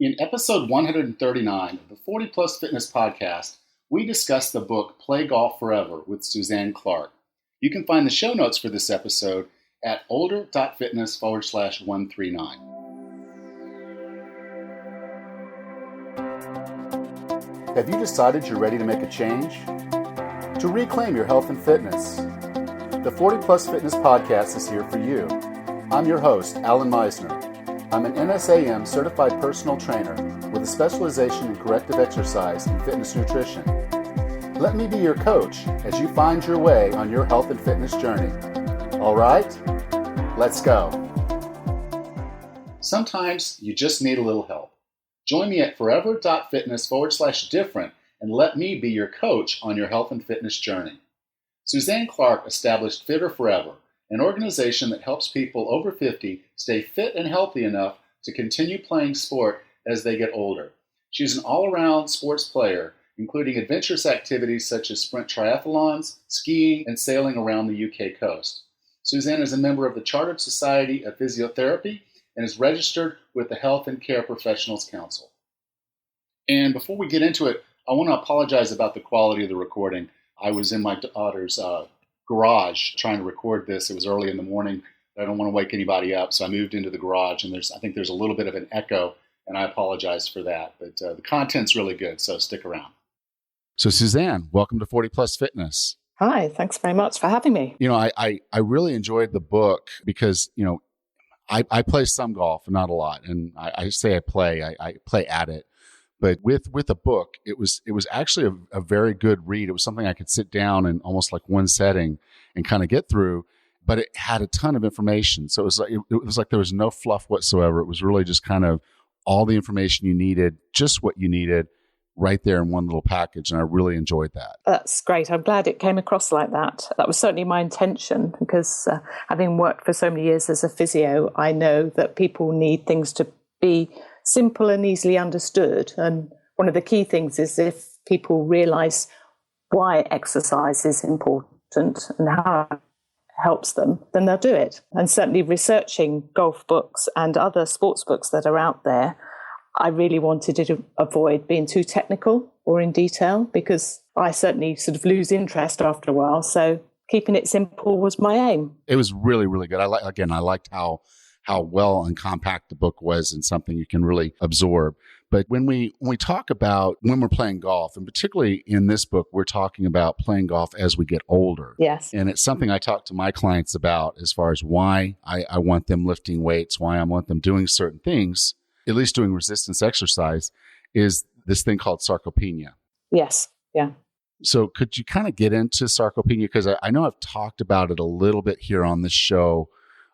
In episode 139 of the 40 Plus Fitness podcast, we discuss the book Play Golf Forever with Suzanne Clark. You can find the show notes for this episode at older.fitness/139. Have you decided you're ready to make a change? To reclaim your health and fitness? The 40 Plus Fitness podcast is here for you. I'm your host, Alan Meisner. I'm an NSAM certified personal trainer with a specialization in corrective exercise and fitness nutrition. Let me be your coach as you find your way on your health and fitness journey. All right, let's go. Sometimes you just need a little help. Join me at forever.fitness/different and let me be your coach on your health and fitness journey. Suzanne Clark established Fitter Forever, an organization that helps people over 50 stay fit and healthy enough to continue playing sport as they get older. She's an all-around sports player, including adventurous activities such as sprint triathlons, skiing, and sailing around the UK coast. Suzanne is a member of the Chartered Society of Physiotherapy and is registered with the Health and Care Professionals Council. And before we get into it, I want to apologize about the quality of the recording. I was in my daughter's garage trying to record this. It was early in the morning. I don't want to wake anybody up, so I moved into the garage, and I think there's a little bit of an echo, and I apologize for that. But the content's really good, so stick around. So Suzanne, welcome to 40 Plus Fitness. Hi, thanks very much for having me. You know, I really enjoyed the book because, you know, I play some golf, not a lot, and I say I play at it. But with a book, it was actually a very good read. It was something I could sit down in almost like one setting and kind of get through. But it had a ton of information, so it was like there was no fluff whatsoever. It was really just kind of all the information you needed, just what you needed, right there in one little package. And I really enjoyed that. That's great. I'm glad it came across like that. That was certainly my intention because having worked for so many years as a physio, I know that people need things to be simple and easily understood. And one of the key things is if people realize why exercise is important and how it helps them, then they'll do it. And certainly researching golf books and other sports books that are out there, I really wanted to avoid being too technical or in detail because I certainly sort of lose interest after a while. So keeping it simple was my aim. It was really, really good. I liked how well and compact the book was and something you can really absorb. But when we talk about when we're playing golf, and particularly in this book, we're talking about playing golf as we get older. Yes. And it's something I talk to my clients about as far as why I want them lifting weights, why I want them doing certain things, at least doing resistance exercise, is this thing called sarcopenia. Yes. Yeah. So could you kind of get into sarcopenia? Because I know I've talked about it a little bit here on this show,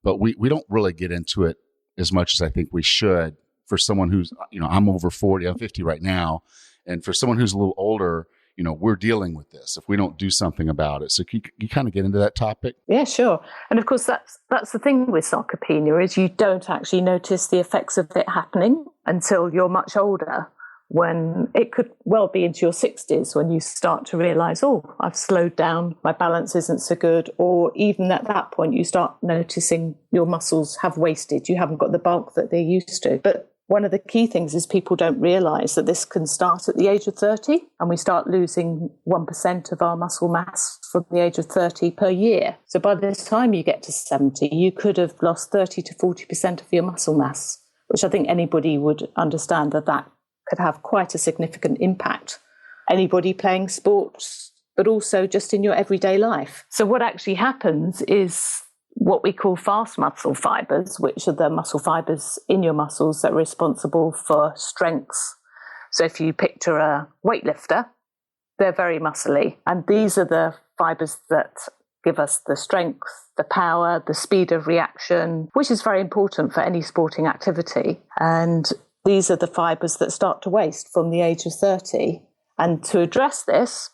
but we don't really get into it as much as I think we should for someone who's, you know, I'm over 40, I'm 50 right now. And for someone who's a little older, you know, we're dealing with this if we don't do something about it. So can you kind of get into that topic? Yeah, sure. And of course, that's the thing with sarcopenia is you don't actually notice the effects of it happening until you're much older, when it could well be into your 60s when you start to realize, oh, I've slowed down, my balance isn't so good. Or even at that point, you start noticing your muscles have wasted. You haven't got the bulk that they used to. But one of the key things is people don't realize that this can start at the age of 30, and we start losing 1% of our muscle mass from the age of 30 per year. So by the time you get to 70, you could have lost 30 to 40% of your muscle mass, which I think anybody would understand that could have quite a significant impact. Anybody playing sports, but also just in your everyday life. So what actually happens is what we call fast muscle fibers, which are the muscle fibers in your muscles that are responsible for strength. So if you picture a weightlifter, they're very muscly. And these are the fibers that give us the strength, the power, the speed of reaction, which is very important for any sporting activity. And these are the fibers that start to waste from the age of 30. And to address this,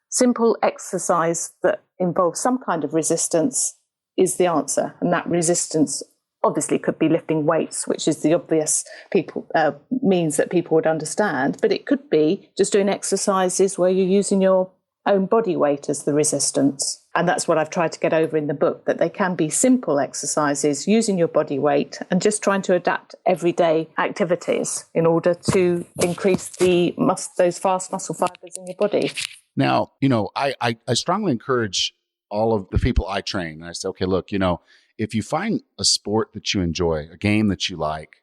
simple exercise that involves some kind of resistance is the answer. And that resistance obviously could be lifting weights, which is the obvious means that people would understand. But it could be just doing exercises where you're using your own body weight as the resistance. And that's what I've tried to get over in the book, that they can be simple exercises using your body weight and just trying to adapt everyday activities in order to increase those fast muscle fibers in your body. Now, I strongly encourage all of the people I train. And I say, okay, look, if you find a sport that you enjoy, a game that you like,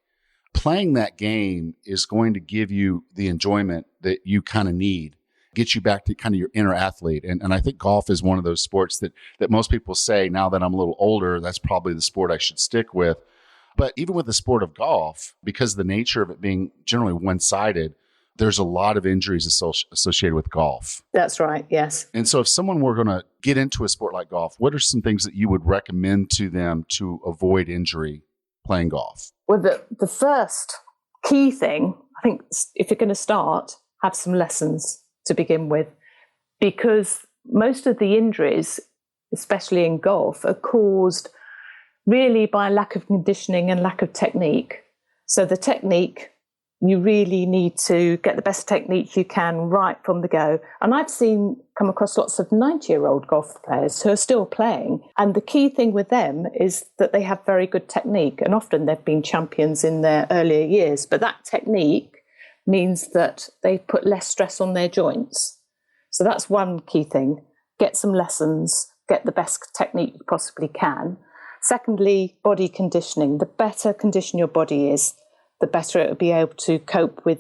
playing that game is going to give you the enjoyment that you kind of need, get you back to kind of your inner athlete. And I think golf is one of those sports that most people say, now that I'm a little older, that's probably the sport I should stick with. But even with the sport of golf, because of the nature of it being generally one-sided, there's a lot of injuries associated with golf. That's right, yes. And so if someone were going to get into a sport like golf, what are some things that you would recommend to them to avoid injury playing golf? Well, the first key thing, I think, if you're going to start, have some lessons to begin with, because most of the injuries, especially in golf, are caused really by lack of conditioning and lack of technique. So the technique, you really need to get the best technique you can right from the go. And I've come across lots of 90-year-old golf players who are still playing. And the key thing with them is that they have very good technique. And often they've been champions in their earlier years. But that technique means that they put less stress on their joints. So that's one key thing. Get some lessons, get the best technique you possibly can. Secondly, body conditioning. The better condition your body is, the better it will be able to cope with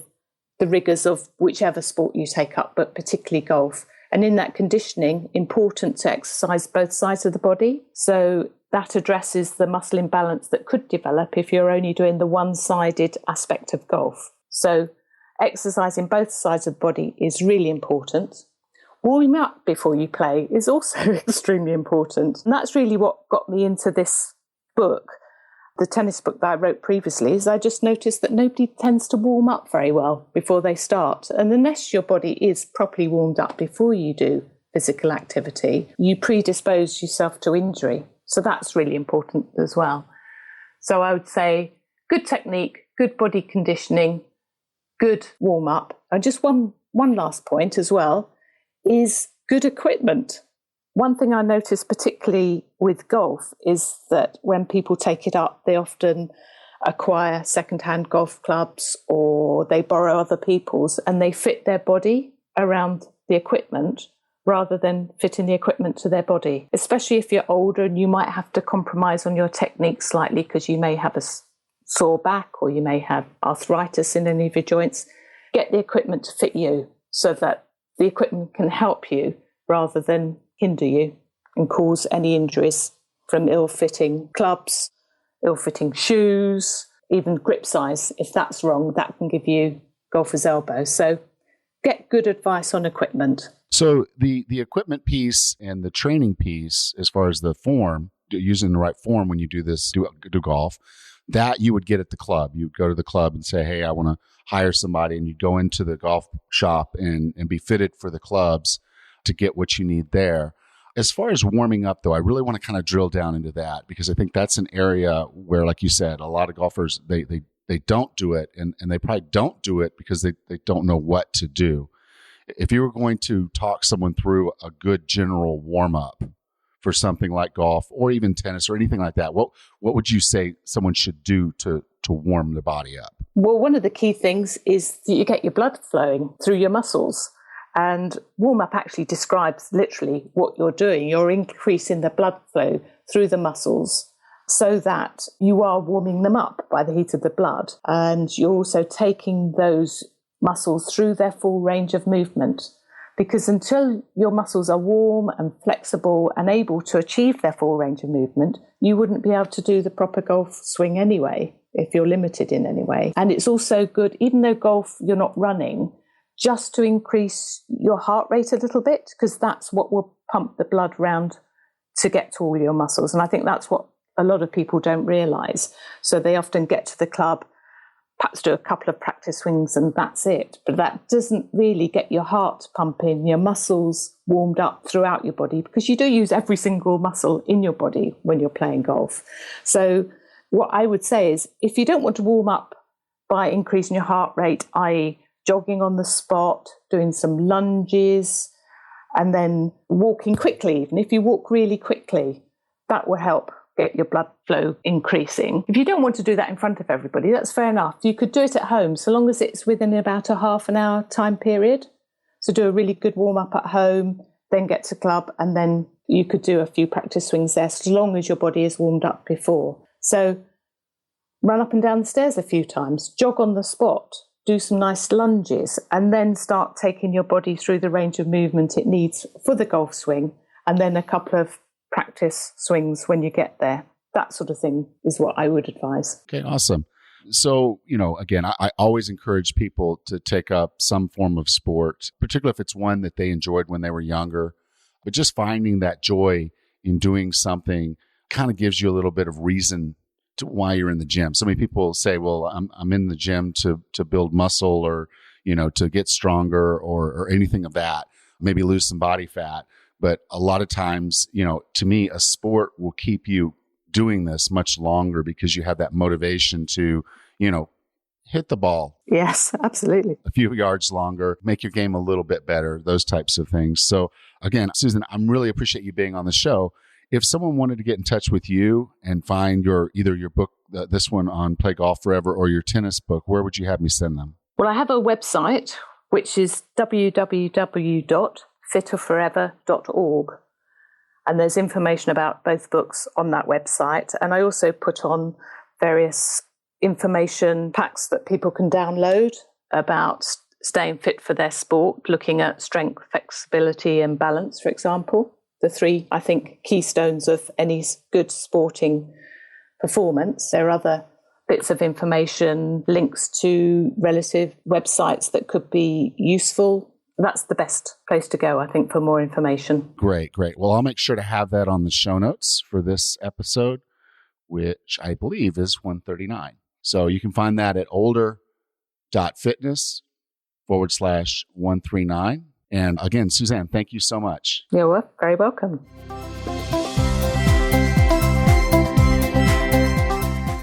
the rigours of whichever sport you take up, but particularly golf. And in that conditioning, important to exercise both sides of the body. So that addresses the muscle imbalance that could develop if you're only doing the one-sided aspect of golf. So exercising both sides of the body is really important. Warming up before you play is also extremely important. And that's really what got me into this book. The tennis book that I wrote previously, is I just noticed that nobody tends to warm up very well before they start. And unless your body is properly warmed up before you do physical activity, you predispose yourself to injury. So that's really important as well. So I would say good technique, good body conditioning, good warm up. And just one last point as well is good equipment. One thing I noticed particularly with golf is that when people take it up, they often acquire second-hand golf clubs or they borrow other people's and they fit their body around the equipment rather than fitting the equipment to their body. Especially if you're older and you might have to compromise on your technique slightly because you may have a sore back or you may have arthritis in any of your joints. Get the equipment to fit you so that the equipment can help you rather than hinder you and cause any injuries from ill-fitting clubs, ill-fitting shoes, even grip size. If that's wrong, that can give you golfer's elbow. So get good advice on equipment. So the equipment piece and the training piece, as far as the form, using the right form when you do golf, that you would get at the club. You'd go to the club and say, hey, I want to hire somebody, and you'd go into the golf shop and be fitted for the clubs to get what you need there. As far as warming up, though, I really want to kind of drill down into that because I think that's an area where, like you said, a lot of golfers, they don't do it, and they probably don't do it because they don't know what to do. If you were going to talk someone through a good general warm-up for something like golf or even tennis or anything like that, what would you say someone should do to warm their body up? Well, one of the key things is that you get your blood flowing through your muscles. And warm-up actually describes literally what you're doing. You're increasing the blood flow through the muscles so that you are warming them up by the heat of the blood. And you're also taking those muscles through their full range of movement. Because until your muscles are warm and flexible and able to achieve their full range of movement, you wouldn't be able to do the proper golf swing anyway, if you're limited in any way. And it's also good, even though golf, you're not running, just to increase your heart rate a little bit, because that's what will pump the blood round to get to all your muscles. And I think that's what a lot of people don't realise. So they often get to the club, perhaps do a couple of practice swings and that's it. But that doesn't really get your heart pumping, your muscles warmed up throughout your body, because you do use every single muscle in your body when you're playing golf. So what I would say is, if you don't want to warm up by increasing your heart rate, i.e. jogging on the spot, doing some lunges, And then walking quickly, even if you walk really quickly, that will help get your blood flow increasing. If you don't want to do that in front of everybody, that's fair enough. You could do it at home, so long as it's within about a half an hour time period. So do a really good warm up at home, then get to club, and then you could do a few practice swings there, as long as your body is warmed up before. So run up and down the stairs a few times, jog on the spot, do some nice lunges, and then start taking your body through the range of movement it needs for the golf swing, and then a couple of practice swings when you get there. That sort of thing is what I would advise. Okay, awesome. So, again, I always encourage people to take up some form of sport, particularly if it's one that they enjoyed when they were younger. But just finding that joy in doing something kind of gives you a little bit of reason to why you're in the gym. So many people say, well, I'm in the gym to build muscle or, to get stronger or anything of that, maybe lose some body fat. But a lot of times, to me, a sport will keep you doing this much longer because you have that motivation to, hit the ball. Yes, absolutely. A few yards longer, make your game a little bit better, those types of things. So again, Susan, I'm really appreciate you being on the show. If someone wanted to get in touch with you and find either your book, this one on Play Golf Forever, or your tennis book, where would you have me send them? Well, I have a website, which is www.fitterforever.org. And there's information about both books on that website. And I also put on various information packs that people can download about staying fit for their sport, looking at strength, flexibility and balance, for example. The three, I think, keystones of any good sporting performance. There are other bits of information, links to relative websites that could be useful. That's the best place to go, I think, for more information. Great. Well, I'll make sure to have that on the show notes for this episode, which I believe is 139. So you can find that at older.fitness/139. And again, Suzanne, thank you so much. You're very welcome.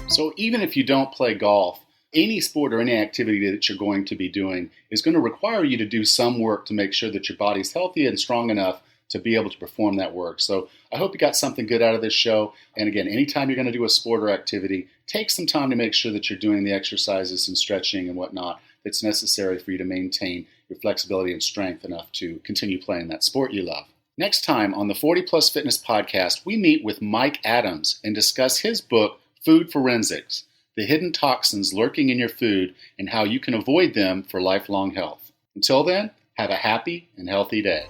So even if you don't play golf, any sport or any activity that you're going to be doing is going to require you to do some work to make sure that your body's healthy and strong enough to be able to perform that work. So I hope you got something good out of this show. And again, anytime you're going to do a sport or activity, take some time to make sure that you're doing the exercises and stretching and whatnot that's necessary for you to maintain your flexibility and strength enough to continue playing that sport you love. Next time on the 40 Plus Fitness Podcast, we meet with Mike Adams and discuss his book, Food Forensics: The Hidden Toxins Lurking in Your Food and How You Can Avoid Them for Lifelong Health. Until then, have a happy and healthy day.